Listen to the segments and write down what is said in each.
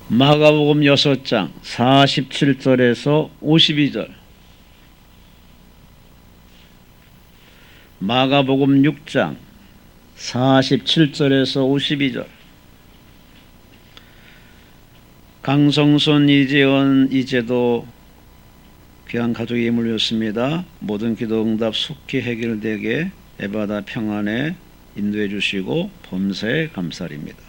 마가복음 6장 47절에서 52절, 마가복음 6장 47절에서 52절. 강성순, 이재원, 이재도 귀한 가족이 몰렸습니다. 모든 기도 응답 속히 해결되게 에바다 평안에 인도해 주시고 범사에 감사드립니다.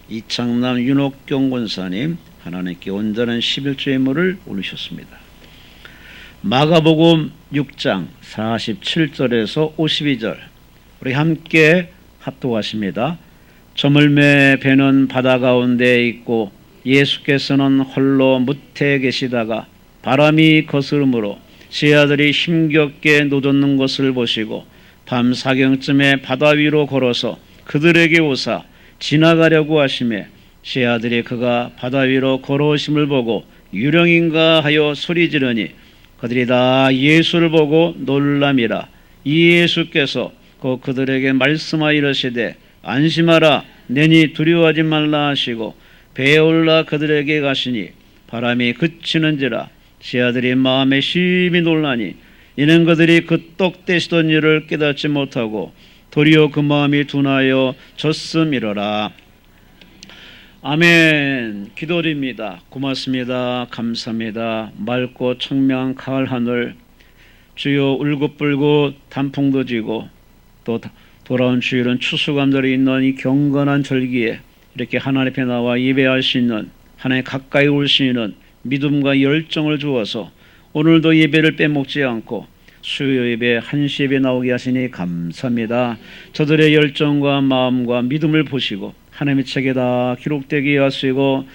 이창남 윤옥경 권사님, 하나님께 온전한 11조의 물을 올리셨습니다. 마가복음 6장 47절에서 52절, 우리 함께 합독하십니다. 저물매 배는 바다 가운데에 있고 예수께서는 홀로 무태에 계시다가 바람이 거스름으로 제 아들이 힘겹게 노젓는 것을 보시고 밤 사경쯤에 바다 위로 걸어서 그들에게 오사 지나가려고 하시매 제 아들이 그가 바다 위로 걸어오심을 보고 유령인가 하여 소리 지르니 그들이 다 예수를 보고 놀람이라. 이 예수께서 그들에게 말씀하여 이르시되 안심하라, 내니 두려워하지 말라 하시고 배에 올라 그들에게 가시니 바람이 그치는지라. 제 아들이 마음에 심히 놀라니 이는 그들이 그 떡 떼시던 일을 깨닫지 못하고 도리어 그 마음이 둔하여 졌음이로라. 아멘. 기도드립니다. 고맙습니다. 감사합니다. 맑고 청명한 가을 하늘, 주여 울긋불긋 단풍도 지고 또 돌아온 주일은 추수감들이 있는 이 경건한 절기에 이렇게 하나님 앞에 나와 예배할 수 있는, 하나님 가까이 올 수 있는 믿음과 열정을 주어서 오늘도 예배를 빼먹지 않고 수요 예배, 한시 예배 나오게 하시니 감사합니다. 저들의 열정과 마음과 믿음을 보시고 하나님의 책에 다 기록되게 하시고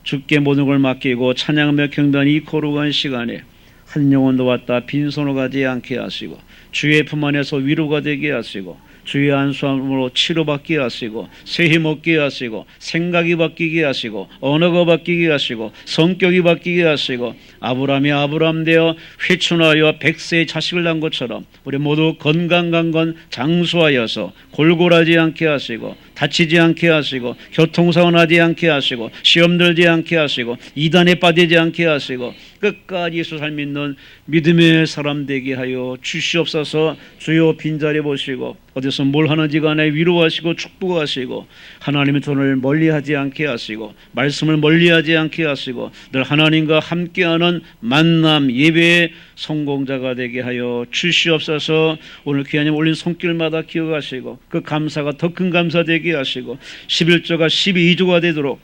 주께 모든 걸 맡기고 찬양하며 경배하는 이 거룩한 시간에 한 영혼도 왔다 빈손으로 가지 않게 하시고 주의 품 안에서 위로가 되게 하시고 주의 안수함으로 치료받게 하시고 새 힘 얻게 하시고 생각이 바뀌게 하시고 언어가 바뀌게 하시고 성격이 바뀌게 하시고 아브라함이 아브라함 되어 회춘하여 100세의 자식을 낳은 것처럼 우리 모두 건강강건 장수하여서 골골하지 않게 하시고 다치지 않게 하시고 교통사고 나지 않게 하시고 시험 들지 않게 하시고 이단에 빠지지 않게 하시고 끝까지 예수 잘 믿는 믿음의 사람 되게 하여 주시옵소서. 주여 빈자리 보시고 어디서 뭘 하는지 간에 위로하시고 축복하시고 하나님의 돈을 멀리하지 않게 하시고 말씀을 멀리하지 않게 하시고 늘 하나님과 함께하는 만남 예배의 성공자가 되게 하여 주시옵소서. 오늘 귀하님 올린 손길마다 기억하시고 그 감사가 더 큰 감사 되게 하시고 11조가 12조가 되도록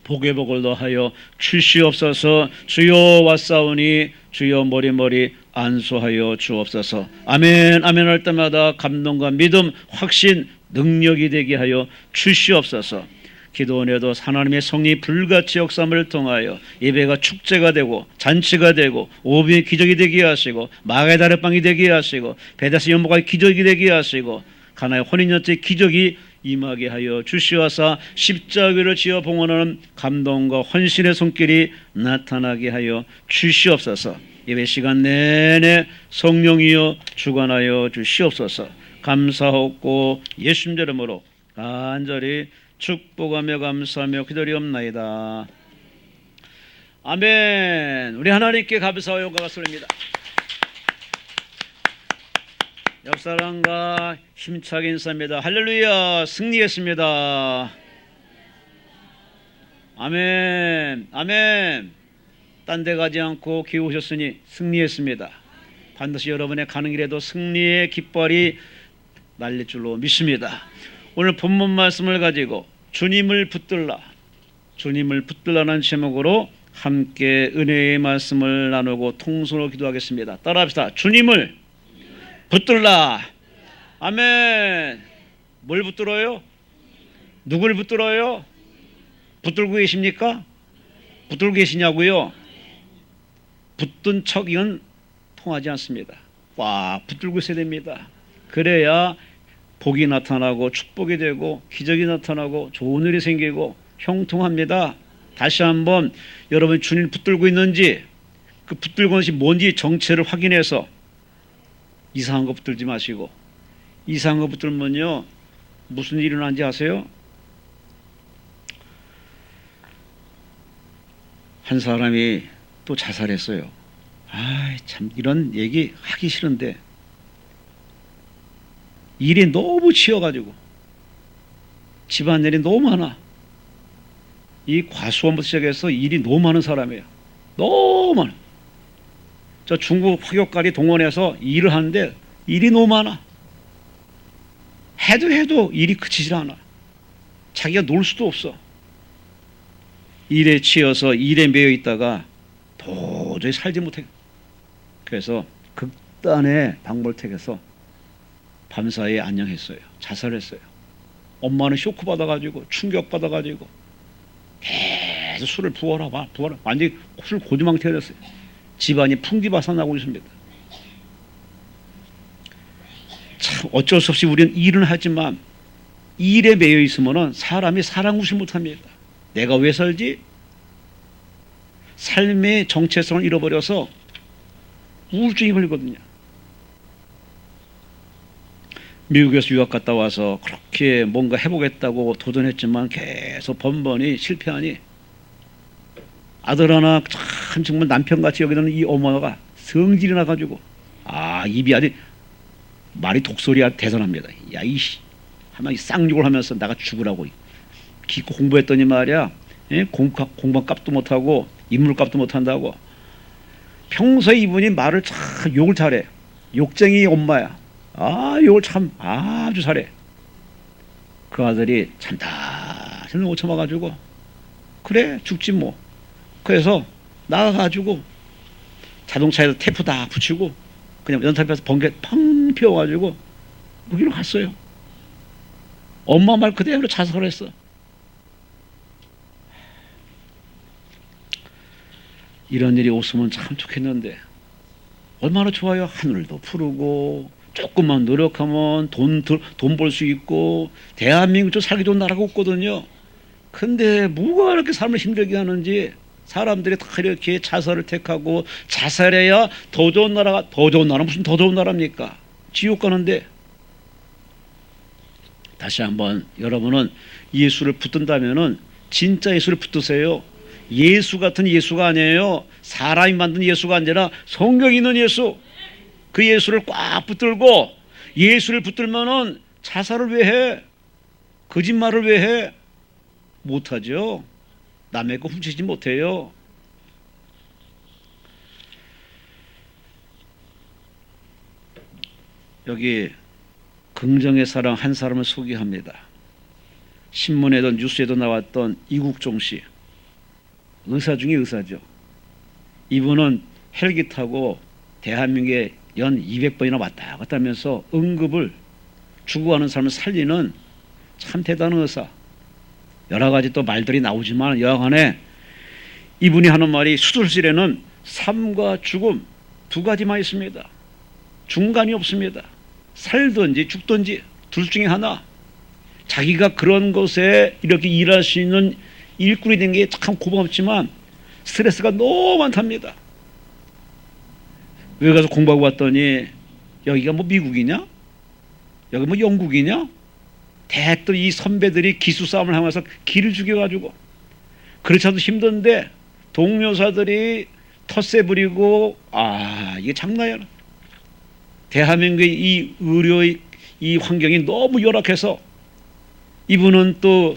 복의 복을 더하여 주시옵소서. 주여 왔사오니 주여 머리머리 안수하여 주옵소서. 아멘 아멘 할 때마다 감동과 믿음, 확신, 능력이 되게 하여 주시옵소서. 기도원에도 하나님의 성이 불같이 역사함을 통하여 예배가 축제가 되고 잔치가 되고 오병의 기적이 되게 하시고 마가의 다락방이 되게 하시고 베다스 연못가의 기적이 되게 하시고 가나의 혼인잔치의 기적이 임하게 하여 주시옵소서. 십자가를 지어 봉헌하는 감동과 헌신의 손길이 나타나게 하여 주시옵소서. 예배 시간 내내 성령이여 주관하여 주시옵소서. 감사하고 예수님 이름으로 간절히 축복하며 감사하며 기도리옵나이다. 아멘. 우리 하나님께 감사와 영광을 돌립니다. 옆사람과 힘차게 인사합니다. 할렐루야. 승리했습니다. 아멘 아멘. 딴 데 가지 않고 기회 오셨으니 승리했습니다. 반드시 여러분의 가는 길에도 승리의 깃발이 날릴 줄로 믿습니다. 오늘 본문 말씀을 가지고 주님을 붙들라는 제목으로 함께 은혜의 말씀을 나누고 통성으로 기도하겠습니다. 따라합시다. 주님을 붙들라. 아멘. 뭘 붙들어요? 누굴 붙들어요? 붙들고 계십니까? 붙들고 계시냐고요? 붙든 척은 통하지 않습니다. 꽉 붙들고 있어야 됩니다. 그래야 복이 나타나고 축복이 되고 기적이 나타나고 좋은 일이 생기고 형통합니다. 다시 한번 여러분 주님 붙들고 있는지, 그 붙들고 있는 것이 뭔지 정체를 확인해서 이상한 거 붙들지 마시고, 이상한 거 붙들면요 무슨 일이 일어나는지 아세요? 한 사람이 또 자살했어요. 참 이런 얘기 하기 싫은데 일이 너무 치여가지고 집안일이 너무 많아. 이 과수원부터 시작해서 일이 너무 많은 사람이에요. 너무 많아. 저 중국 화교까지 동원해서 일을 하는데 일이 너무 많아. 해도 일이 그치질 않아. 자기가 놀 수도 없어. 일에 치여서 일에 매여 있다가 도저히 살지 못해. 그래서 극단의 방법을 택해서 밤사이에 안녕했어요. 자살했어요. 엄마는 쇼크 받아가지고 충격 받아가지고 계속 술을 부어라 완전히 술 고주망태가 됐어요. 집안이 풍비박산나고 있습니다. 참 어쩔 수 없이 우리는 일은 하지만 일에 매여 있으면 사람이 살아구지 못합니다. 내가 왜 살지? 삶의 정체성을 잃어버려서 우울증이 걸리거든요. 미국에서 유학 갔다 와서 그렇게 뭔가 해보겠다고 도전했지만 계속 번번이 실패하니 아들 하나 참 정말 남편같이 여기는 이 어머니가 성질이 나가지고 입이 아주 말이 독소리가 대단합니다. 야 이씨 하면 쌍욕을 하면서 나가 죽으라고 기껏 공부했더니 말이야 공부값도 못하고 인물값도 못한다고. 평소에 이분이 말을 참 욕을 잘해. 욕쟁이 엄마야. 욕을 참 아주 잘해. 그 아들이 참다 못 참아가지고 그래 죽지 뭐. 그래서 나가가지고 자동차에서 테이프 다 붙이고 그냥 연탄에서 번개 펑 피워가지고 거기로 갔어요. 엄마 말 그대로 자살했어. 이런 일이 없으면 참 좋겠는데 얼마나 좋아요. 하늘도 푸르고 조금만 노력하면 돈 벌 수 있고 대한민국 좀 살기 좋은 나라가 없거든요. 근데 뭐가 이렇게 삶을 힘들게 하는지 사람들이 다 이렇게 자살을 택하고 자살해야 더 좋은 나라가 무슨 더 좋은 나라입니까? 지옥 가는데. 다시 한번 여러분은 예수를 붙든다면은 진짜 예수를 붙드세요. 예수 같은 예수가 아니에요. 사람이 만든 예수가 아니라 성경에 있는 예수. 그 예수를 꽉 붙들고 예수를 붙들면은 자살을 왜 해? 거짓말을 왜 해? 못하죠. 남의 거 훔치지 못해요. 여기 긍정의 사랑 한 사람을 소개합니다. 신문에도 뉴스에도 나왔던 이국종 씨. 의사 중에 의사죠. 이분은 헬기 타고 대한민국에 연 200번이나 왔다 갔다 하면서 응급을 죽어가는 사람을 살리는 참 대단한 의사. 여러 가지 또 말들이 나오지만 여하간에 이분이 하는 말이 수술실에는 삶과 죽음 두 가지만 있습니다. 중간이 없습니다. 살든지 죽든지 둘 중에 하나. 자기가 그런 것에 이렇게 일할 수 있는 일꾼이 된 게 참 고맙지만 스트레스가 너무 많답니다. 외국 가서 공부하고 왔더니 여기가 뭐 미국이냐? 여기 뭐 영국이냐? 대학도 이 선배들이 기수 싸움을 하면서 기를 죽여가지고 그렇지 않아도 힘든데 동료사들이 텃세 부리고 이게 장난이야. 대한민국의 이 의료의 이 환경이 너무 열악해서 이분은 또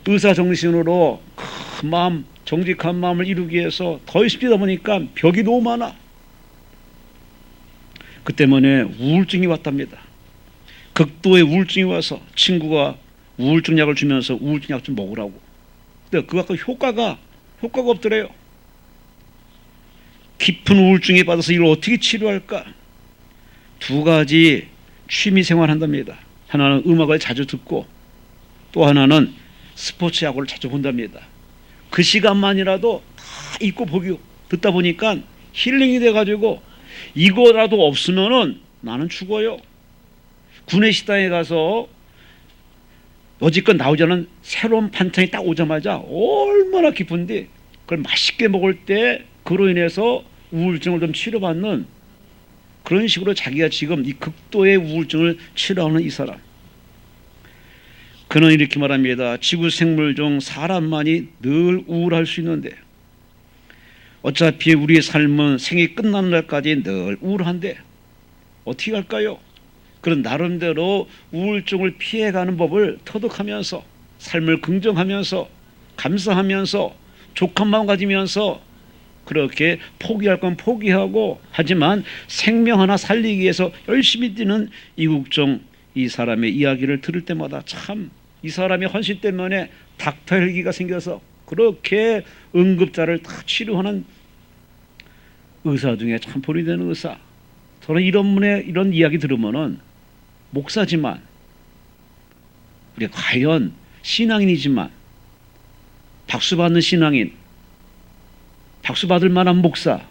의사 정신으로 큰 마음, 정직한 마음을 이루기 위해서 더 열심히 하다 보니까 벽이 너무 많아. 그 때문에 우울증이 왔답니다. 극도의 우울증이 와서 친구가 우울증 약을 주면서 우울증 약 좀 먹으라고. 근데 그 효과가 없더래요. 깊은 우울증에 빠져서 이걸 어떻게 치료할까? 두 가지 취미 생활한답니다. 하나는 음악을 자주 듣고 또 하나는 스포츠 야구를 자주 본답니다. 그 시간만이라도 다 읽고 보기 듣다 보니까 힐링이 돼가지고 이거라도 없으면은 나는 죽어요. 구내식당에 가서 여지껏 나오지 않은 새로운 반찬이 딱 오자마자 얼마나 기쁜데 그걸 맛있게 먹을 때 그로 인해서 우울증을 좀 치료받는 그런 식으로 자기가 지금 이 극도의 우울증을 치료하는 이 사람. 그는 이렇게 말합니다. 지구 생물 중 사람만이 늘 우울할 수 있는데 어차피 우리의 삶은 생이 끝나는 날까지 늘 우울한데 어떻게 할까요? 그런 나름대로 우울증을 피해가는 법을 터득하면서 삶을 긍정하면서 감사하면서 족한 마음 가지면서 그렇게 포기할 건 포기하고, 하지만 생명 하나 살리기 위해서 열심히 뛰는 이국종 이 사람의 이야기를 들을 때마다 참 이 사람의 헌신 때문에 닥터 헬기가 생겨서 그렇게 응급자를 다 치료하는 의사 중에 참 본이 되는 의사. 저는 이런 이야기 들으면은 목사지만, 우리가 과연 신앙인이지만, 박수받는 신앙인, 박수받을 만한 목사,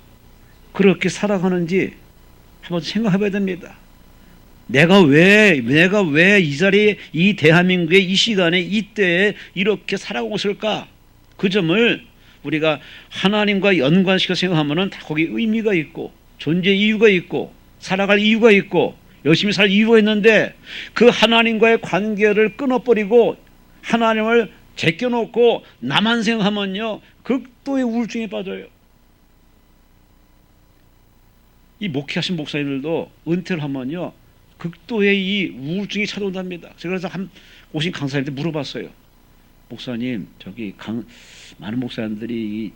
그렇게 살아가는지 한번 생각해 봐야 됩니다. 내가 왜 이 자리에, 이 대한민국의 이 시간에, 이때에 이렇게 살아가고 있을까? 그 점을 우리가 하나님과 연관시켜 생각하면은 다 거기 의미가 있고, 존재 이유가 있고, 살아갈 이유가 있고, 열심히 살 이유가 있는데, 그 하나님과의 관계를 끊어버리고 하나님을 제껴놓고 나만 생각하면요, 극도의 우울증에 빠져요. 이 목회하신 목사님들도 은퇴를 하면요, 극도의 이 우울증이 찾아온답니다. 제가 그래서 오신 강사님한테 물어봤어요. 목사님, 많은 목사님들이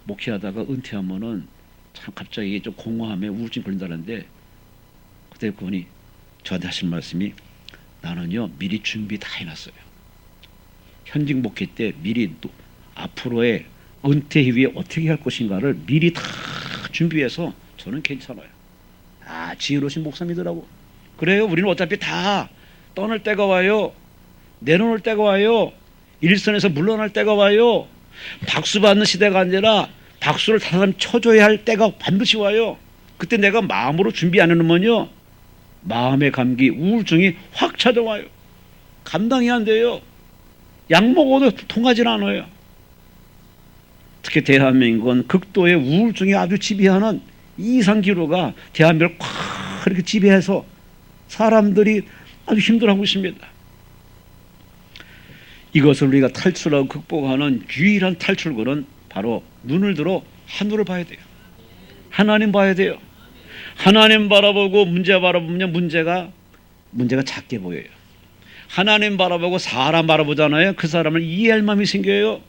목회하다가 은퇴하면은 참 갑자기 좀 공허함에 우울증 걸린다는데, 그때 그분이 저한테 하신 말씀이, 나는요 미리 준비 다 해놨어요. 현직 목회 때 미리 또 앞으로의 은퇴 이후에 어떻게 할 것인가를 미리 다 준비해서 저는 괜찮아요. 지혜로우신 목사님이더라고. 그래요. 우리는 어차피 다 떠날 때가 와요. 내려놓을 때가 와요. 일선에서 물러날 때가 와요. 박수 받는 시대가 아니라 박수를 다른 사람 쳐줘야 할 때가 반드시 와요. 그때 내가 마음으로 준비 안 해놓으면요, 마음의 감기, 우울증이 확 찾아와요. 감당이 안 돼요. 약 먹어도 통하지 않아요. 특히 대한민국은 극도의 우울증이 아주 지배하는 이상 기로가 대한민국을 콱 이렇게 지배해서 사람들이 아주 힘들어하고 있습니다. 이것을 우리가 탈출하고 극복하는 유일한 탈출구는 바로 눈을 들어 하늘을 봐야 돼요. 하나님 봐야 돼요. 하나님 바라보고 문제 바라보면 문제가 작게 보여요. 하나님 바라보고 사람 바라보잖아요. 그 사람을 이해할 마음이 생겨요.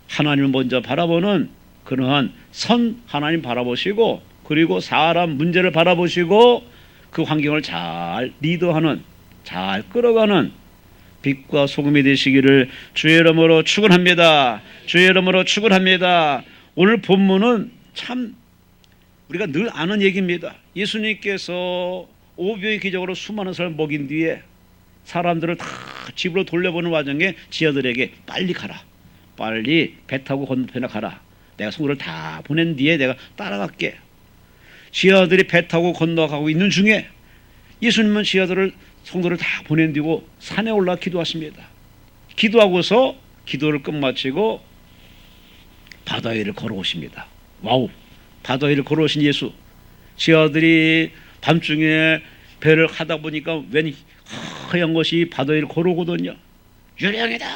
하나님을 먼저 바라보는 그러한 선 하나님 바라보시고, 그리고 사람 문제를 바라보시고, 그 환경을 잘 리더하는, 잘 끌어가는 빛과 소금이 되시기를 주의 이름으로 축원합니다. 주의 이름으로 축원합니다. 오늘 본문은 참 우리가 늘 아는 얘기입니다. 예수님께서 오병의 기적으로 수많은 사람을 먹인 뒤에 사람들을 다 집으로 돌려보는 와중에 지하들에게 빨리 가라, 빨리 배 타고 건너편에 가라, 내가 성도를 다 보낸 뒤에 내가 따라갈게. 지하들이 배 타고 건너가고 있는 중에 예수님은 성도를 다 보낸 뒤고 산에 올라 기도하십니다. 기도하고서 기도를 끝마치고 바다 위를 걸어오십니다. 와우! 바다 위를 걸어오신 예수. 지하들이 밤중에 배를 하다 보니까 웬 하얀 것이 바다 위를 걸어오거든요. 유령이다!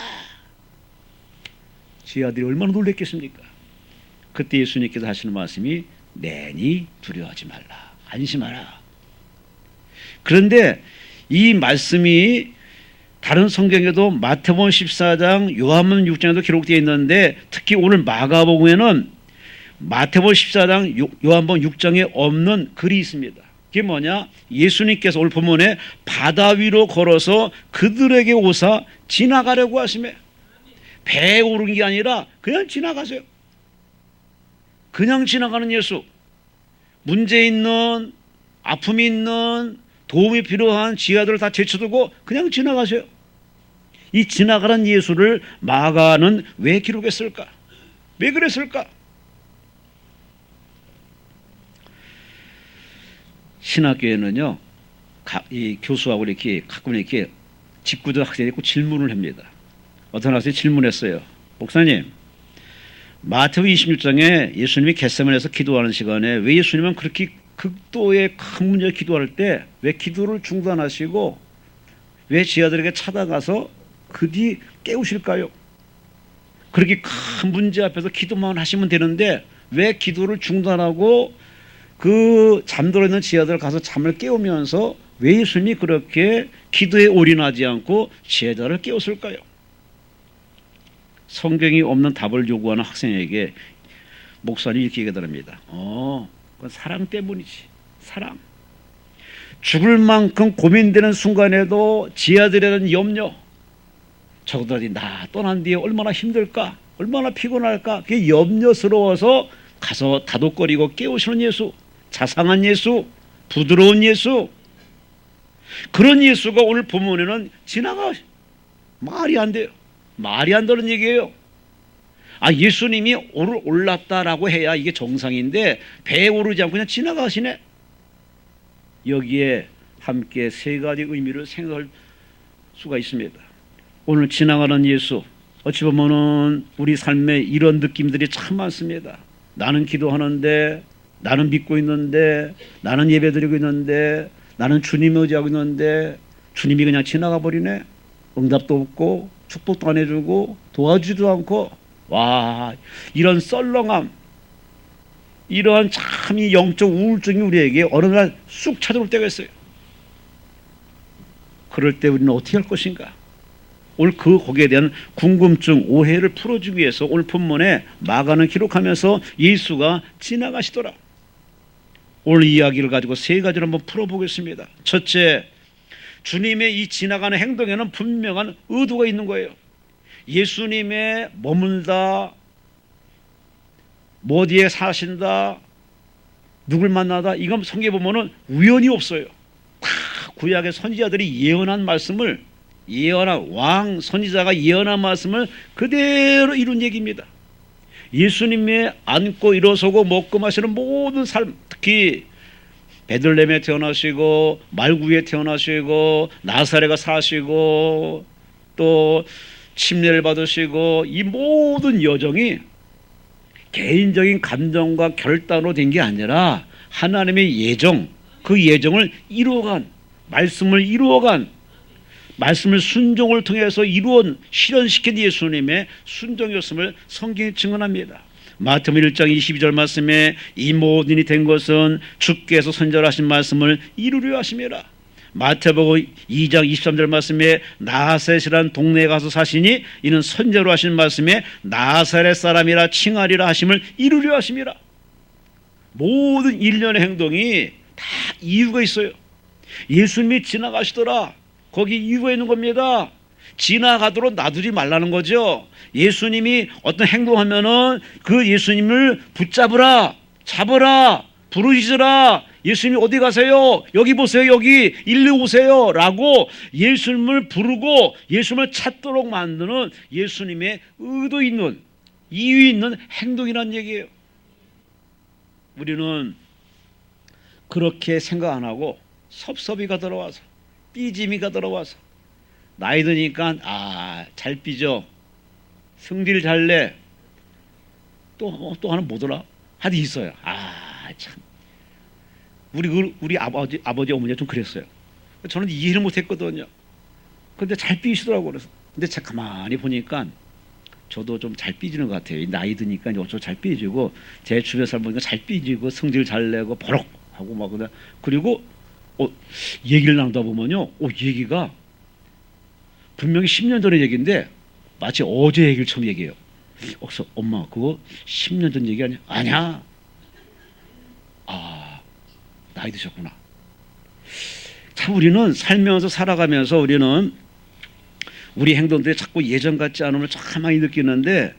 지하들이 얼마나 놀랬겠습니까? 그때 예수님께서 하시는 말씀이, 내니 두려워하지 말라, 안심하라. 그런데 이 말씀이 다른 성경에도 마태복음 14장, 요한복음 6장에도 기록되어 있는데, 특히 오늘 마가복음에는 마태복음 14장, 요한복음 6장에 없는 글이 있습니다. 그게 뭐냐? 예수님께서 오늘 본문에 바다 위로 걸어서 그들에게 오사 지나가려고 하시매, 배에 오른 게 아니라 그냥 지나가세요. 그냥 지나가는 예수. 문제 있는, 아픔이 있는, 도움이 필요한 지하들을 다 제쳐두고 그냥 지나가세요. 이 지나가는 예수를 마가는 왜 기록했을까? 왜 그랬을까? 신학교에는요, 이 교수하고 이렇게 가끔 이렇게 직구들 학생이 꼭 질문을 합니다. 어떤 학생이 질문했어요. 목사님, 마태복음 26장에 예수님이 겟세마네에서 기도하는 시간에 왜 예수님은 그렇게 극도의 큰 문제를 기도할 때 왜 기도를 중단하시고 왜 지하들에게 찾아가서 그 뒤 깨우실까요? 그렇게 큰 문제 앞에서 기도만 하시면 되는데 왜 기도를 중단하고 그 잠들어 있는 제자들 가서 잠을 깨우면서 왜 예수님이 그렇게 기도에 올인하지 않고 제자를 깨웠을까요? 성경이 없는 답을 요구하는 학생에게 목사님이 이렇게 얘기합니다. 그건 사랑 때문이지. 사랑. 죽을 만큼 고민되는 순간에도 제자들에는 염려. 저들이 나 떠난 뒤에 얼마나 힘들까? 얼마나 피곤할까? 그게 염려스러워서 가서 다독거리고 깨우시는 예수. 자상한 예수. 부드러운 예수. 그런 예수가 오늘 본문에는 말이 안 돼요. 말이 안 되는 얘기예요. 예수님이 오늘 올랐다라고 해야 이게 정상인데 배에 오르지 않고 그냥 지나가시네. 여기에 함께 세 가지 의미를 생각할 수가 있습니다. 오늘 지나가는 예수, 어찌 보면은 우리 삶에 이런 느낌들이 참 많습니다. 나는 기도하는데, 나는 믿고 있는데, 나는 예배드리고 있는데, 나는 주님 의지하고 있는데 주님이 그냥 지나가 버리네. 응답도 없고 축복도 안 해주고 도와주지도 않고. 와, 이런 썰렁함, 이러한 참 이 영적 우울증이 우리에게 어느 날 쑥 찾아올 때가 있어요. 그럴 때 우리는 어떻게 할 것인가? 오늘 거기에 대한 궁금증, 오해를 풀어주기 위해서 오늘 본문에 마가는 기록하면서 예수가 지나가시더라. 오늘 이야기를 가지고 세 가지를 한번 풀어보겠습니다. 첫째, 주님의 이 지나가는 행동에는 분명한 의도가 있는 거예요. 예수님의 머물다, 뭐 어디에 사신다, 누굴 만나다, 이건 성경에 보면은 우연이 없어요. 다 구약의 선지자들이 예언한 말씀을, 예언한 왕 선지자가 예언한 말씀을 그대로 이룬 얘기입니다. 예수님의 앉고 일어서고 먹고 마시는 모든 삶, 특히 베들레헴에 태어나시고 말구에 태어나시고 나사렛에 사시고 또 침례를 받으시고 이 모든 여정이 개인적인 감정과 결단으로 된 게 아니라 하나님의 예정, 그 예정을 이루어간, 말씀을 이루어간, 말씀을 순종을 통해서 실현시킨 예수님의 순종이었음을 성경이 증언합니다. 마태복음 1장 22절 말씀에 이 모든 일이 된 것은 주께서 선지자로 말씀을 이루려 하심이라. 마태복음 2장 23절 말씀에 나사렛이라는 동네에 가서 사시니 이는 선지자로 하신 말씀에 나사렛 사람이라 칭하리라 하심을 이루려 하심이라. 모든 일련의 행동이 다 이유가 있어요. 예수님이 지나가시더라. 거기 이유가 있는 겁니다. 지나가도록 놔두지 말라는 거죠. 예수님이 어떤 행동하면은 그 예수님을 붙잡으라, 잡으라, 부르짖으라. 예수님이 어디 가세요? 여기 보세요. 여기 일로 오세요. 라고 예수님을 부르고 예수님을 찾도록 만드는 예수님의 의도 있는, 이유 있는 행동이란 얘기예요. 우리는 그렇게 생각 안 하고 섭섭이가 들어와서, 삐짐이가 들어와서, 나이 드니까 잘 삐져, 승질 잘 내, 또 하나 뭐더라? 하도 있어요. 참. 우리 아버지 어머니가 좀 그랬어요. 저는 이해를 못했거든요. 근데 잘 삐시더라고요. 그래서 근데 제가 가만히 보니까 저도 좀 잘 삐지는 것 같아요. 나이 드니까 어쩌고 잘 삐지고 제 주변 사람 보니까 잘 삐지고 성질 잘 내고 버럭 하고 막 그리고 얘기를 나누다 보면요, 얘기가 분명히 10년 전의 얘기인데 마치 어제 얘기를 처음 얘기해요. 그래서 엄마 그거 10년 전 얘기 아니야? 아니야. 나이 드셨구나. 참 우리는 살면서 살아가면서 우리는 우리 행동들이 자꾸 예전 같지 않음을 참 많이 느끼는데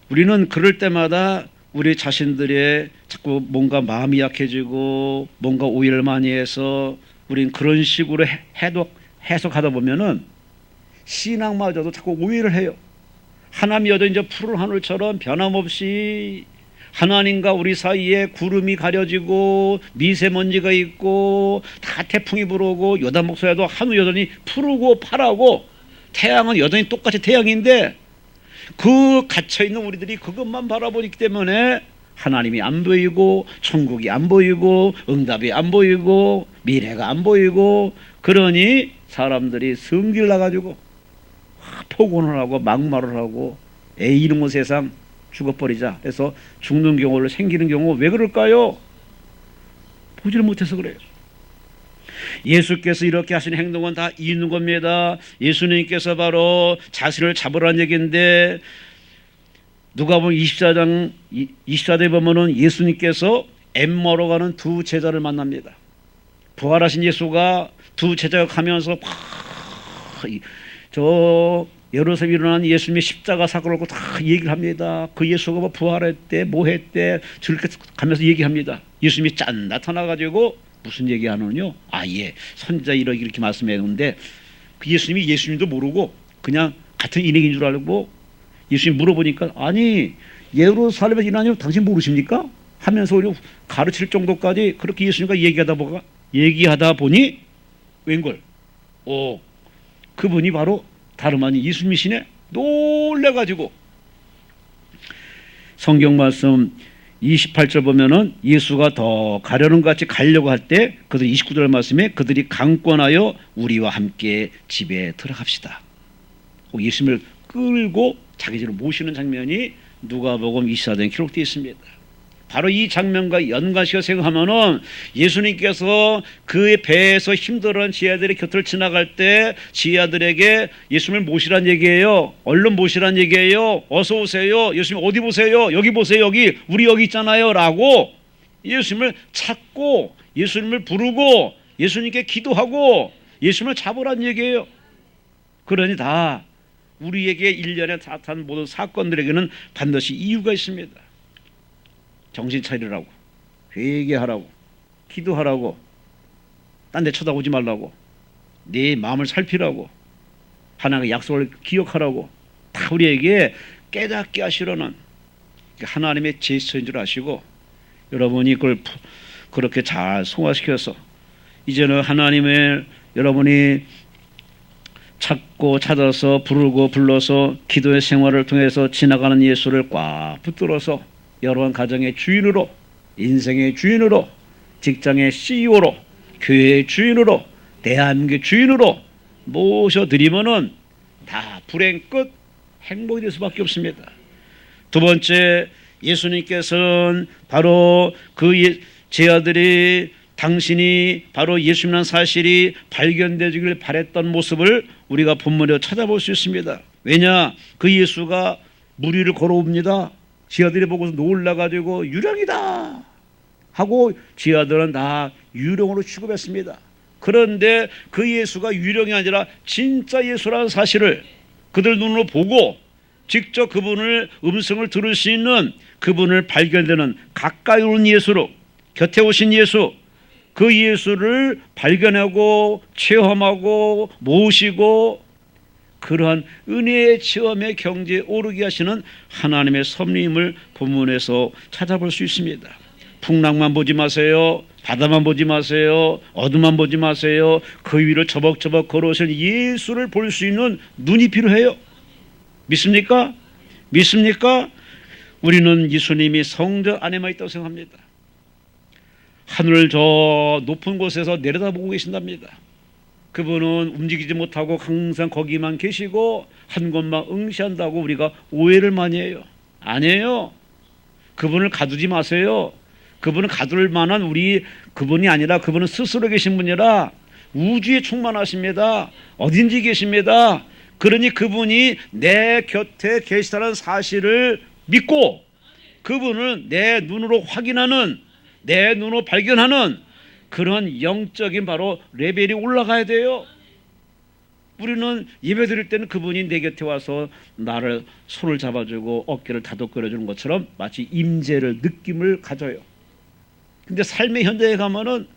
우리는 그럴 때마다 우리 자신들의 자꾸 뭔가 마음이 약해지고 뭔가 오해를 많이 해서 우린 그런 식으로 해석하다 보면은 신앙마저도 자꾸 오해를 해요. 하나님이 여전히 이제 푸른 하늘처럼 변함없이 하나님과 우리 사이에 구름이 가려지고 미세먼지가 있고 다 태풍이 불어오고 여담 목소리도 하늘 여전히 푸르고 파랗고 태양은 여전히 똑같이 태양인데 그 갇혀있는 우리들이 그것만 바라보기 때문에 하나님이 안 보이고 천국이 안 보이고 응답이 안 보이고 미래가 안 보이고 그러니 사람들이 성질 나가지고 폭언을 하고 막말을 하고 에이 이놈의 세상 죽어버리자. 그래서 죽는 경우를 생기는 경우 왜 그럴까요? 보지를 못해서 그래요. 예수께서 이렇게 하신 행동은 다 있는 겁니다. 예수님께서 바로 자신을 잡으라는 얘기인데 누가복음 24장 24절에 보면은 예수님께서 엠마오로 가는 두 제자를 만납니다. 부활하신 예수가 두 제자가 가면서 저 예루살렘에 일어난 예수님의 십자가 사건을 갖고 다 얘기를 합니다. 그 예수가 뭐 부활했대 뭐 했대 저렇게 가면서 얘기합니다. 예수님이 짠 나타나가지고 무슨 얘기하느냐? 예 선지자 이렇게 말씀했는데 그 예수님이 예수님도 모르고 그냥 같은 인행인 줄 알고 예수님 물어보니까 아니 예루살렘에 일어나니 당신 모르십니까? 하면서 가르칠 정도까지 그렇게 예수님과 얘기하다 보니 웬걸 그분이 바로 다름 아닌 예수님이시네. 놀래가지고 성경 말씀 28절 보면은 예수가 더 가려는 것 같이 가려고 할 때 그들이 29절 말씀에 그들이 강권하여 우리와 함께 집에 들어갑시다. 예수님을 끌고 자기 집으로 모시는 장면이 누가복음 24장에 기록되어 있습니다. 바로 이 장면과 연관시켜 생각하면은 예수님께서 그의 배에서 힘들어하는 지하들의 곁을 지나갈 때 지하들에게 예수님을 모시란 얘기예요. 얼른 모시란 얘기예요. 어서 오세요. 예수님 어디 보세요. 여기 보세요. 우리 여기 있잖아요. 라고 예수님을 찾고 예수님을 부르고 예수님께 기도하고 예수님을 잡으란 얘기예요. 그러니 다 우리에게 일련에 나타난 모든 사건들에게는 반드시 이유가 있습니다. 정신 차리라고, 회개하라고, 기도하라고, 딴 데 쳐다보지 말라고, 네 마음을 살피라고, 하나님의 약속을 기억하라고 다 우리에게 깨닫게 하시려는 하나님의 제스처인 줄 아시고 여러분이 그걸 그렇게 잘 성화시켜서 이제는 하나님을 여러분이 찾고 찾아서 부르고 불러서 기도의 생활을 통해서 지나가는 예수를 꽉 붙들어서 여러분 가정의 주인으로, 인생의 주인으로, 직장의 CEO로, 교회의 주인으로, 대한민국의 주인으로 모셔드리면은 다 불행 끝 행복이 될 수밖에 없습니다. 두 번째, 예수님께서는 바로 그 제 아들이 당신이 바로 예수님이라는 사실이 발견되기를 바랬던 모습을 우리가 본문에 찾아볼 수 있습니다. 왜냐? 그 예수가 무리를 걸어옵니다. 지하들이 보고서 놀라가지고 유령이다 하고 지하들은 다 유령으로 취급했습니다. 그런데 그 예수가 유령이 아니라 진짜 예수라는 사실을 그들 눈으로 보고 직접 그분을 음성을 들을 수 있는 그분을 발견되는 가까이 오는 예수로 곁에 오신 예수 그 예수를 발견하고 체험하고 모시고 그러한 은혜의 체험의 경지에 오르게 하시는 하나님의 섭리임을 본문에서 찾아볼 수 있습니다. 풍랑만 보지 마세요. 바다만 보지 마세요. 어둠만 보지 마세요. 그 위를 저벅저벅 걸어오신 예수를 볼 수 있는 눈이 필요해요. 믿습니까? 믿습니까? 우리는 예수님이 성전 안에만 있다고 생각합니다. 하늘 저 높은 곳에서 내려다보고 계신답니다. 그분은 움직이지 못하고 항상 거기만 계시고 한 곳만 응시한다고 우리가 오해를 많이 해요. 아니에요. 그분을 가두지 마세요. 그분은 가둘 만한 그분이 아니라 그분은 스스로 계신 분이라 우주에 충만하십니다. 어딘지 계십니다. 그러니 그분이 내 곁에 계시다는 사실을 믿고 그분을 내 눈으로 확인하는 내 눈으로 발견하는 그런 영적인 바로 레벨이 올라가야 돼요. 우리는 예배 드릴 때는 그분이 내 곁에 와서 나를 손을 잡아주고 어깨를 다독거려주는 것처럼 마치 임재를 느낌을 가져요. 근데 삶의 현장에 가면은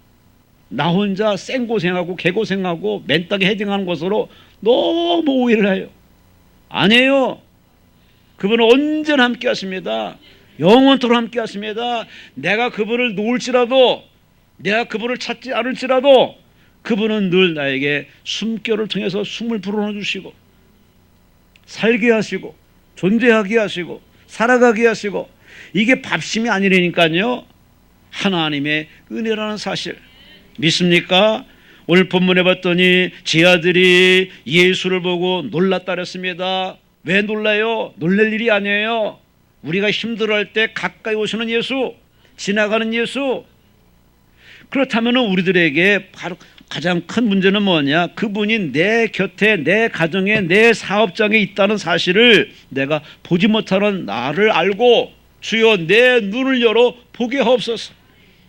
나 혼자 생고생하고 개고생하고 맨땅에 헤딩하는 것으로 너무 오해를 해요. 아니에요. 그분은 언제나 함께 하십니다. 영원토록 함께 하십니다. 내가 그분을 놓을지라도 내가 그분을 찾지 않을지라도 그분은 늘 나에게 숨결을 통해서 숨을 불어넣어 주시고 살게 하시고 존재하게 하시고 살아가게 하시고 이게 밥심이 아니라니까요. 하나님의 은혜라는 사실 믿습니까? 오늘 본문에 봤더니 제 아들이 예수를 보고 놀랐다 그랬습니다. 왜 놀라요? 놀랄 일이 아니에요. 우리가 힘들어할 때 가까이 오시는 예수, 지나가는 예수. 그렇다면 우리들에게 바로 가장 큰 문제는 뭐냐? 그분이 내 곁에, 내 가정에, 내 사업장에 있다는 사실을 내가 보지 못하는 나를 알고, 주여 내 눈을 열어 보게 하옵소서.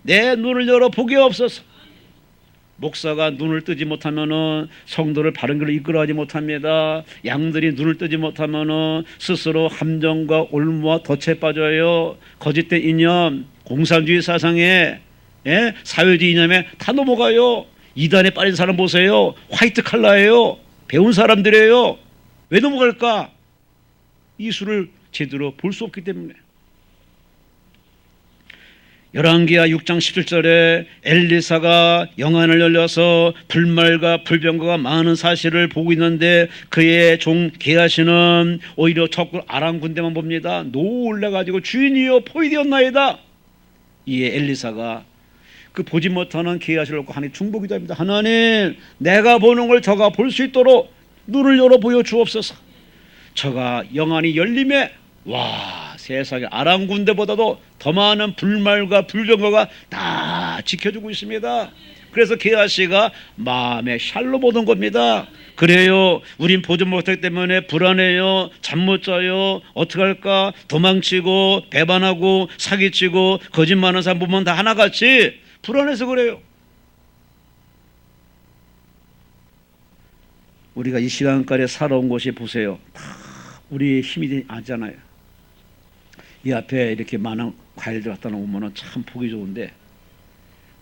내 눈을 열어 보게 하옵소서. 목사가 눈을 뜨지 못하면은 성도를 바른 길로 이끌어가지 못합니다. 양들이 눈을 뜨지 못하면은 스스로 함정과 올무와 덫에 빠져요. 거짓된 이념, 공산주의 사상에, 사회주의 이념에 다 넘어가요. 이단에 빠진 사람 보세요. 화이트 칼라예요. 배운 사람들이에요. 왜 넘어갈까? 이수를 제대로 볼 수 없기 때문에. 열왕기하 6장 17절에 엘리사가 영안을 열려서 불말과 불병거가 많은 사실을 보고 있는데 그의 종 게하시는 오히려 적군 아람 군대만 봅니다. 놀라가지고 주인이여 포위되었나이다. 이에 엘리사가 그 보지 못하는 게하시를 놓고 하나님 중보기도 합니다. 하나님, 내가 보는 걸 저가 볼 수 있도록 눈을 열어 보여 주옵소서. 저가 영안이 열림에 세상에 아람 군대보다도 더 많은 불말과 불병거가 다 지켜주고 있습니다. 그래서 게하시가 마음에 샬로 보던 겁니다. 그래요, 우린 보지 못하기 때문에 불안해요. 잠 못 자요. 어떡할까? 도망치고 배반하고 사기치고 거짓말하는 사람 보면 다 하나같이 불안해서 그래요. 우리가 이 시간까지 살아온 것이 보세요. 다 우리의 힘이 아니잖아요. 이 앞에 이렇게 많은 과일들 갖다 놓으면 참 보기 좋은데,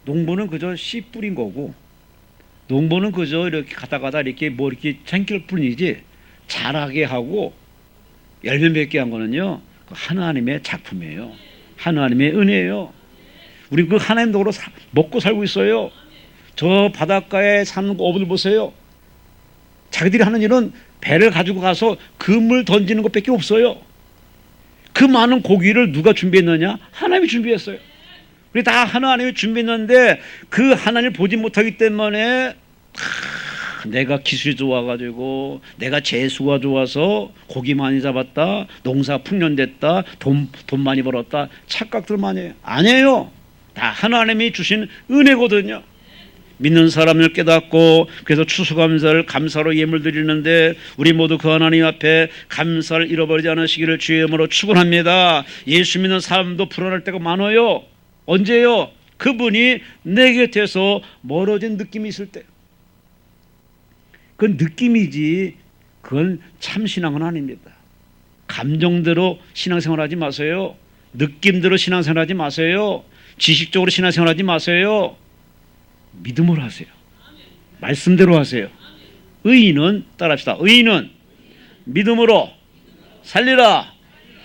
농부는 그저 씨 뿌린 거고, 농부는 그저 이렇게 가다 이렇게 이렇게 챙길 뿐이지, 자라게 하고 열매 맺게 한 거는요, 하나님의 작품이에요. 하나님의 은혜예요. 우리 그 하나님 덕으로 먹고 살고 있어요. 저 바닷가에 사는 어부들 보세요. 자기들이 하는 일은 배를 가지고 가서 그물 던지는 것밖에 없어요. 그 많은 고기를 누가 준비했느냐? 하나님이 준비했어요. 우리 다 하나님이 준비했는데 그 하나님을 보지 못하기 때문에 내가 기술이 좋아가지고, 내가 재수가 좋아서 고기 많이 잡았다, 농사 풍년됐다, 돈 많이 벌었다, 착각들 많이 해요. 아니에요. 다 하나님이 주신 은혜거든요. 믿는 사람을 깨닫고, 그래서 추수감사를 감사로 예물 드리는데 우리 모두 그 하나님 앞에 감사를 잃어버리지 않으시기를 주의 이름으로 축원합니다. 예수 믿는 사람도 불안할 때가 많아요. 언제요? 그분이 내 곁에서 멀어진 느낌이 있을 때. 그건 느낌이지 그건 참 신앙은 아닙니다. 감정대로 신앙생활하지 마세요. 느낌대로 신앙생활하지 마세요. 지식적으로 신앙생활하지 마세요. 믿음으로 하세요. 말씀대로 하세요. 의인은, 따라합시다. 의인은 믿음으로 살리라.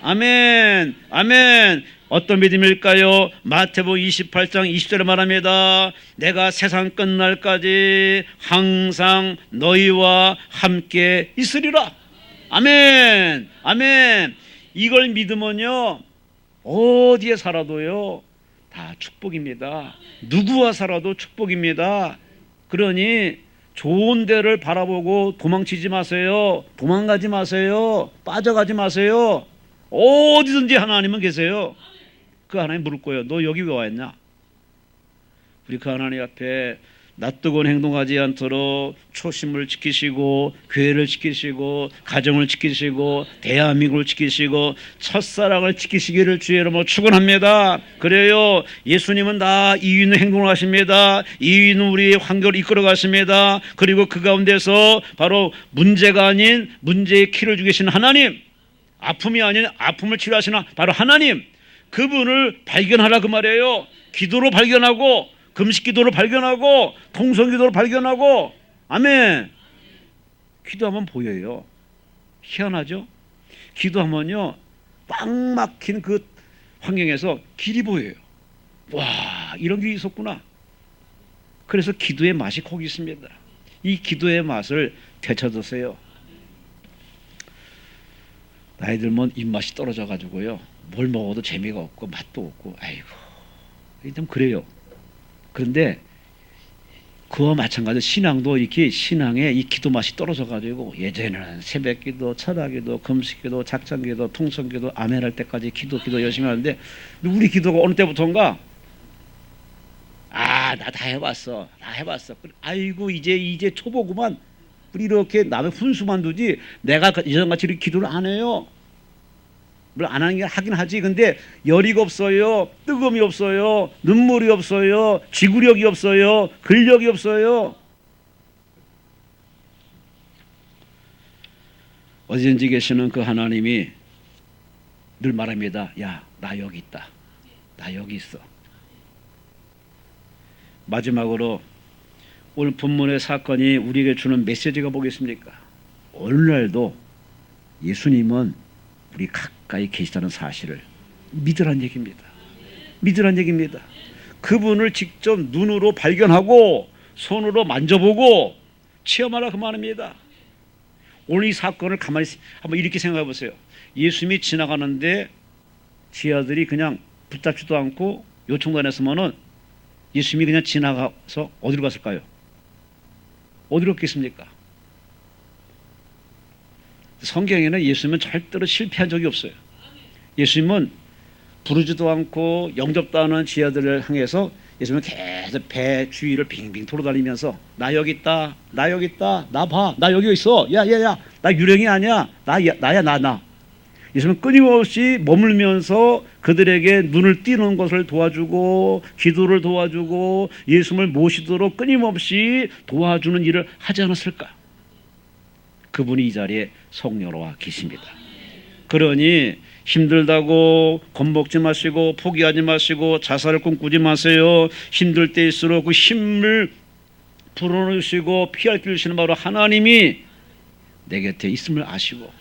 아멘. 아멘. 어떤 믿음일까요? 마태복음 28장 20절에 말합니다. 내가 세상 끝날까지 항상 너희와 함께 있으리라. 아멘. 아멘. 이걸 믿으면요, 어디에 살아도요 다 축복입니다. 누구와 살아도 축복입니다. 그러니 좋은 데를 바라보고 도망치지 마세요. 도망가지 마세요. 빠져가지 마세요. 어디든지 하나님은 계세요. 그 하나님 물을 거예요. 너 여기 왜 왔냐? 우리 그 하나님 앞에 낯뜨거운 행동하지 않도록 초심을 지키시고, 교회를 지키시고, 가정을 지키시고, 대한민국을 지키시고, 첫사랑을 지키시기를 주의 이름으로 축원합니다. 그래요, 예수님은 다 이유 있는 행동을 하십니다. 이유 있는 우리의 환경을 이끌어 가십니다. 그리고 그 가운데서 바로 문제가 아닌 문제의 키를 주시는 하나님, 아픔이 아닌 아픔을 치료하시는 바로 하나님, 그분을 발견하라 그 말이에요. 기도로 발견하고, 금식 기도를 발견하고, 통성 기도를 발견하고. 아멘. 기도하면 보여요. 희한하죠? 기도하면요, 꽉 막힌 그 환경에서 길이 보여요. 와, 이런 길이 있었구나. 그래서 기도의 맛이 거기 있습니다. 이 기도의 맛을 되찾으세요. 나이 들면 입맛이 떨어져 가지고요, 뭘 먹어도 재미가 없고 맛도 없고, 아이고, 좀 그래요. 그런데 그와 마찬가지로 신앙도 이렇게 신앙의 이 기도 맛이 떨어져 가지고 예전에는 새벽기도, 철학기도, 금식기도, 작전기도, 통성기도, 아멘 할 때까지 기도 열심히 하는데 우리 기도가 어느 때부터인가 나 다 해봤어. 아이고 이제 초보구만. 우리 이렇게 남의 훈수만 두지 내가 예전같이 이렇게 기도를 안 해요. 물론 안 하는 게 하긴 하지. 근데 열의가 없어요. 뜨거움이 없어요. 눈물이 없어요. 지구력이 없어요. 근력이 없어요. 어디든지 계시는 그 하나님이 늘 말합니다. 야, 나 여기 있다. 나 여기 있어. 마지막으로 오늘 본문의 사건이 우리에게 주는 메시지가 뭐겠습니까? 오늘날도 예수님은 우리 가까이 계시다는 사실을 믿으란 얘기입니다. 믿으란 얘기입니다. 그분을 직접 눈으로 발견하고 손으로 만져보고 체험하라 그 말입니다. 오늘 이 사건을 가만히 한번 이렇게 생각해 보세요. 예수님이 지나가는데 지하들이 그냥 붙잡지도 않고 요청도 안 했으면은 예수님이 그냥 지나가서 어디로 갔을까요? 어디로 갔겠습니까? 성경에는 예수님은 절대로 실패한 적이 없어요. 예수님은 부르지도 않고 영접도 않은 지하들을 향해서 예수님은 계속 배 주위를 빙빙 돌아다니면서 나 여기 있다, 나 여기 있다, 나 봐, 나 여기 있어, 야야야, 나 유령이 아니야, 나야 나. 예수님은 끊임없이 머물면서 그들에게 눈을 띄는 것을 도와주고 기도를 도와주고 예수님을 모시도록 끊임없이 도와주는 일을 하지 않았을까? 그분이 이 자리에 성령으로 계십니다. 그러니 힘들다고 겁먹지 마시고 포기하지 마시고 자살을 꿈꾸지 마세요. 힘들 때일수록 그 힘을 불어넣으시고 피할 길을 주시는 바로 하나님이 내 곁에 있음을 아시고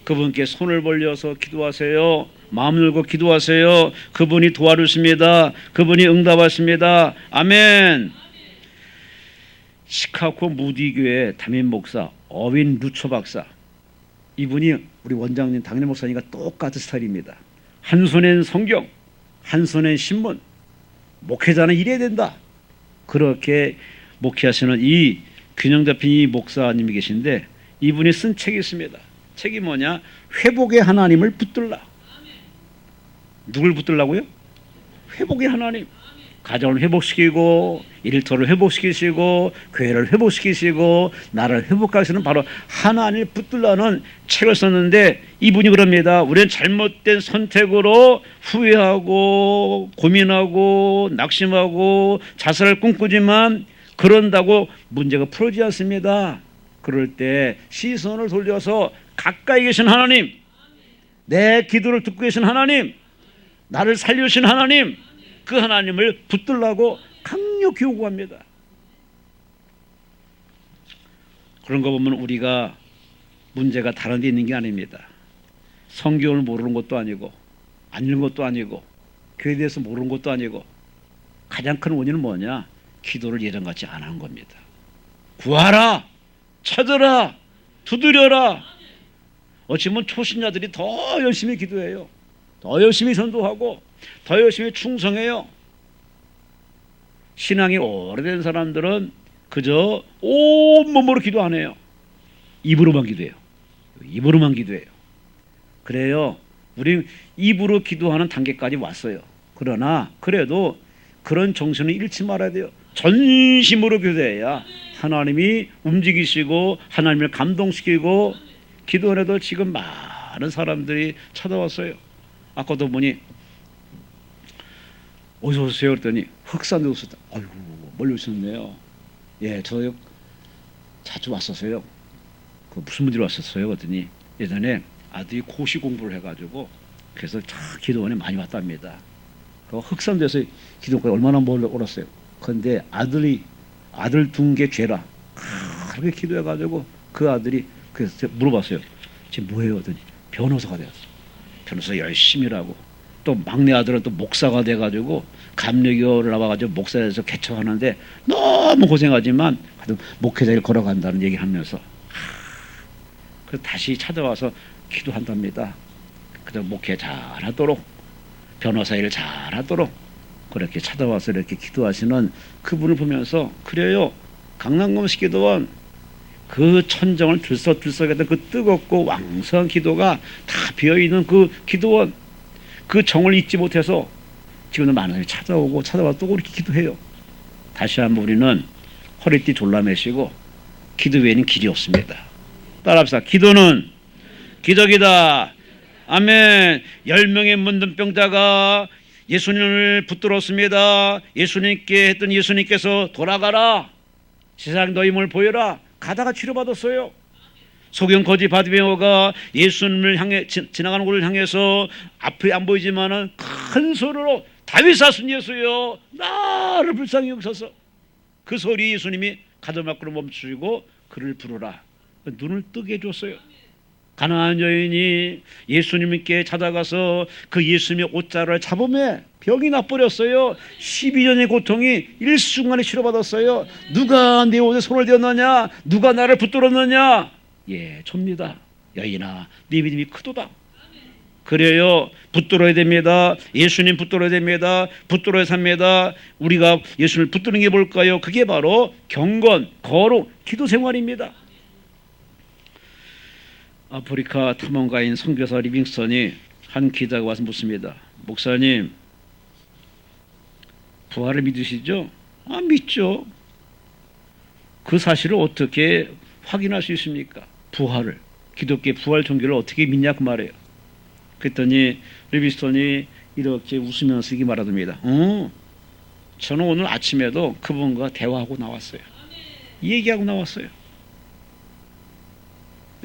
그분께 손을 벌려서 기도하세요. 마음 열고 기도하세요. 그분이 도와주십니다. 그분이 응답하십니다. 아멘. 시카고 무디 교회 담임 목사 어윈 루처 박사, 이분이 우리 원장님 당일 목사님과 똑같은 스타일입니다. 한 손엔 성경, 한 손엔 신문, 목회자는 이래야 된다. 그렇게 목회하시는 이 균형 잡힌 이 목사님이 계신데 이분이 쓴 책이 있습니다. 책이 뭐냐? 회복의 하나님을 붙들라. 누굴 붙들라고요? 회복의 하나님. 가정을 회복시키고 일터를 회복시키시고 교회를 회복시키시고 나라를 회복하시는 바로 하나님을 붙들라는 책을 썼는데 이분이 그럽니다. 우리는 잘못된 선택으로 후회하고 고민하고 낙심하고 자살을 꿈꾸지만 그런다고 문제가 풀어지지 않습니다. 그럴 때 시선을 돌려서 가까이 계신 하나님, 내 기도를 듣고 계신 하나님, 나를 살려주신 하나님, 그 하나님을 붙들라고 강력히 요구합니다. 그런 거 보면 우리가 문제가 다른 데 있는 게 아닙니다. 성경을 모르는 것도 아니고 안 읽는 것도 아니고 교회에 대해서 모르는 것도 아니고 가장 큰 원인은 뭐냐? 기도를 예전같이 안 하는 겁니다. 구하라, 찾으라, 두드려라. 어찌보면 초신자들이 더 열심히 기도해요. 더 열심히 전도하고 더 열심히 충성해요. 신앙이 오래된 사람들은 그저 온몸으로 기도 안 해요. 입으로만 기도해요. 입으로만 기도해요. 그래요. 우리 입으로 기도하는 단계까지 왔어요. 그러나 그래도 그런 정신을 잃지 말아야 돼요. 전심으로 기도해야 하나님이 움직이시고 하나님을 감동시키고 기도를 해도 지금 많은 사람들이 찾아왔어요. 아까도 보니 어디서 오세요? 그랬더니 흑산에 오셨다. 아이고 멀리 오셨네요. 예, 저 자주 왔었어요. 그 무슨 분들이 왔었어요? 그랬더니 예전에 아들이 고시 공부를 해가지고 그래서 기도원에 많이 왔답니다. 그 흑산도에서 기도원에 얼마나 멀리 오랐어요. 그런데 아들 둔 게 죄라. 그렇게 기도해가지고 그 아들이 그래서 물어봤어요. 지금 뭐해요? 그랬더니 변호사가 되었어. 변호사 열심히 일하고 또 막내 아들은 또 목사가 돼가지고 감리교를 나와가지고 목사에서 개척하는데 너무 고생하지만 목회자를 걸어간다는 얘기하면서 그래서 다시 찾아와서 기도한답니다. 그래서 목회 잘하도록 변호사 일 잘하도록 그렇게 찾아와서 이렇게 기도하시는 그분을 보면서 그래요. 강남검식 기도원 그 천정을 들썩들썩했던 그 뜨겁고 왕성한 기도가 다 비어있는 그 기도원, 그 정을 잊지 못해서 지금도 많은 사람이 찾아와 또 그렇게 기도해요. 다시 한번 우리는 허리띠 졸라매시고 기도 외에는 길이 없습니다. 따라합시다. 기도는 기적이다. 아멘. 10명의 문둥병자가 예수님을 붙들었습니다. 예수님께 했던 예수님께서 돌아가라. 세상 너희 힘을 보여라. 가다가 치료받았어요. 소경 거지 바디메오가 예수님을 향해 지나가는 곳을 향해서 앞이 안 보이지만은 큰 소리로 다윗 아순 예수여 나를 불쌍히 여기소서. 그 소리 예수님이 가다막으로 멈추시고 그를 부르라. 눈을 뜨게 해줬어요. 가난한 여인이 예수님께 찾아가서 그 예수님의 옷자를 잡으며 병이 나버렸어요. 12년의 고통이 일순간에 치료받았어요. 누가 내 옷에 손을 대었느냐? 누가 나를 붙들었느냐? 예, 접니다. 여인아, 네 믿음이 크도다. 그래요. 붙들어야 됩니다. 예수님 붙들어야 됩니다. 붙들어야 삽니다. 우리가 예수님을 붙드는 게 뭘까요? 그게 바로 경건, 거룩, 기도 생활입니다. 아프리카 탐험가인 선교사 리빙스턴이 한 기자가 와서 묻습니다. 목사님, 부활을 믿으시죠? 아, 믿죠. 그 사실을 어떻게 확인할 수 있습니까? 부활을, 기독교의 부활 종교를 어떻게 믿냐 그 말이에요. 그랬더니 리빙스턴이 이렇게 웃으면서 이렇게 말하답니다. 저는 오늘 아침에도 그분과 대화하고 나왔어요. 이 얘기하고 나왔어요.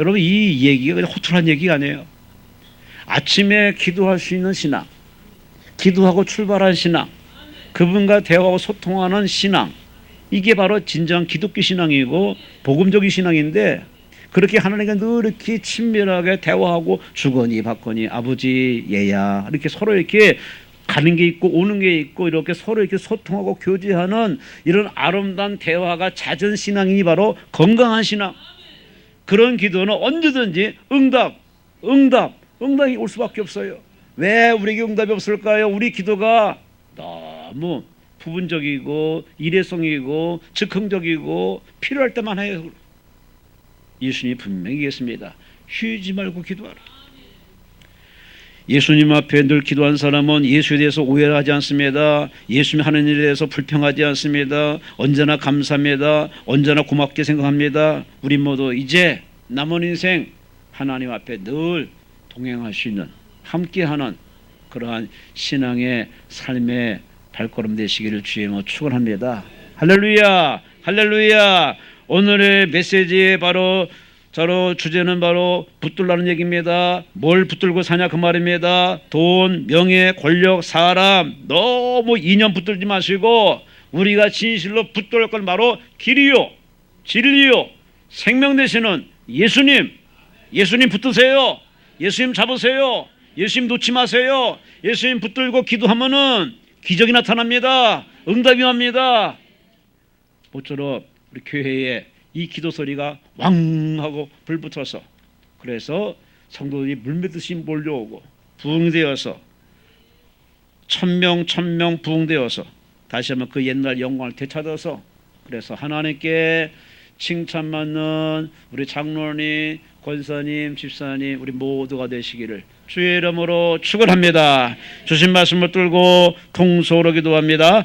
여러분, 이 얘기가 그냥 호툴한 얘기가 아니에요. 아침에 기도할 수 있는 신앙, 기도하고 출발한 신앙, 그분과 대화하고 소통하는 신앙, 이게 바로 진정한 기독교 신앙이고 복음적인 신앙인데, 그렇게 하나님과 늘 이렇게 친밀하게 대화하고 주거니 받거니 아버지 얘야 이렇게 서로 이렇게 가는 게 있고 오는 게 있고 이렇게 서로 이렇게 소통하고 교제하는 이런 아름다운 대화가 잦은 신앙이 바로 건강한 신앙. 그런 기도는 언제든지 응답이 올 수밖에 없어요. 왜 우리에게 응답이 없을까요? 우리 기도가 너무 부분적이고 일회성이고 즉흥적이고 필요할 때만 해요. 예수님이 분명히 얘기했습니다. 쉬지 말고 기도하라. 예수님 앞에 늘 기도한 사람은 예수에 대해서 오해하지 않습니다. 예수님 하는 일에 대해서 불평하지 않습니다. 언제나 감사합니다. 언제나 고맙게 생각합니다. 우리 모두 이제 남은 인생 하나님 앞에 늘 동행할 수 있는, 함께하는 그러한 신앙의 삶의 발걸음 되시기를 주의 이름으로 축원합니다. 할렐루야, 할렐루야. 오늘의 메시지의 바로 주제는 바로 붙들라는 얘기입니다. 뭘 붙들고 사냐 그 말입니다. 돈, 명예, 권력, 사람 너무 인연 붙들지 마시고 우리가 진실로 붙들 건 바로 길이요, 진리요, 생명 되시는 예수님 붙드세요. 예수님 잡으세요. 예수님 놓지 마세요. 예수님 붙들고 기도하면은 기적이 나타납니다. 응답이 옵니다. 모쪼록 우리 교회에 이 기도 소리가 왕 하고 불붙어서, 그래서 성도들이 물매듯이 몰려오고 부흥되어서 천명 부흥되어서 다시 한번 그 옛날 영광을 되찾아서, 그래서 하나님께 칭찬받는 우리 장로님, 권사님, 집사님 우리 모두가 되시기를 주의 이름으로 축원합니다. 주신 말씀을 들고 통속으로 기도합니다.